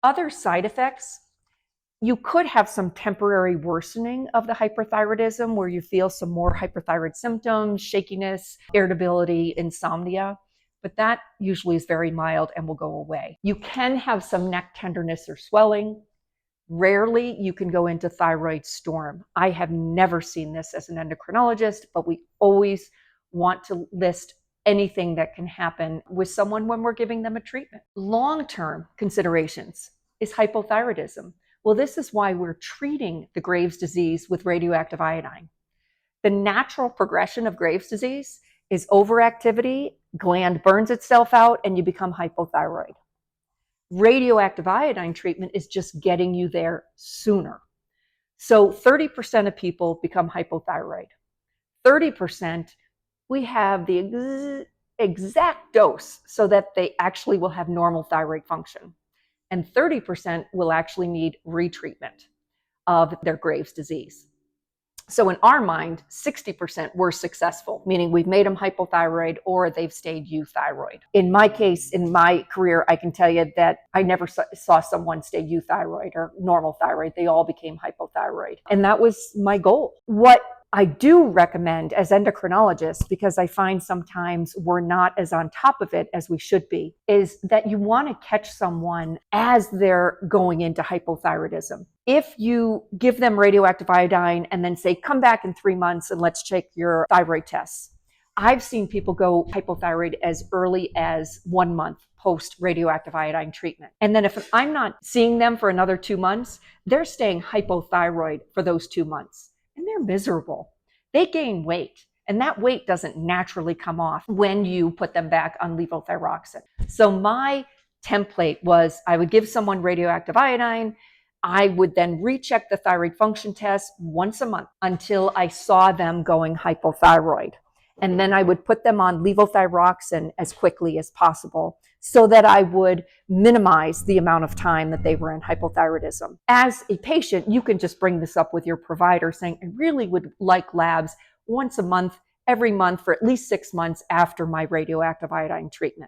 Other side effects, you could have some temporary worsening of the hyperthyroidism where you feel some more hyperthyroid symptoms, shakiness, irritability, insomnia, but that usually is very mild and will go away. You can have some neck tenderness or swelling. Rarely you can go into thyroid storm. I have never seen this as an endocrinologist, but we always want to list anything that can happen with someone when we're giving them a treatment. Long-term considerations is hypothyroidism. Well, this is why we're treating the Graves' disease with radioactive iodine. The natural progression of Graves' disease is overactivity, gland burns itself out, and you become hypothyroid. Radioactive iodine treatment is just getting you there sooner. So 30% of people become hypothyroid. 30%, we have the exact dose so that they actually will have normal thyroid function. And 30% will actually need retreatment of their Graves' disease. So in our mind, 60% were successful, meaning we've made them hypothyroid or they've stayed euthyroid. In my case, in my career, I can tell you that I never saw someone stay euthyroid or normal thyroid. They all became hypothyroid. And that was my goal. What I do recommend as endocrinologists, because I find sometimes we're not as on top of it as we should be, is that you want to catch someone as they're going into hypothyroidism. If you give them radioactive iodine and then say, come back in 3 months and let's check your thyroid tests. I've seen people go hypothyroid as early as 1 month post radioactive iodine treatment. And then if I'm not seeing them for another 2 months, they're staying hypothyroid for those 2 months. And they're miserable. They gain weight, and that weight doesn't naturally come off when you put them back on levothyroxine. So my template was I would give someone radioactive iodine. I would then recheck the thyroid function test once a month until I saw them going hypothyroid. And then I would put them on levothyroxine as quickly as possible so that I would minimize the amount of time that they were in hypothyroidism. As a patient, you can just bring this up with your provider saying, I really would like labs once a month, every month for at least 6 months after my radioactive iodine treatment.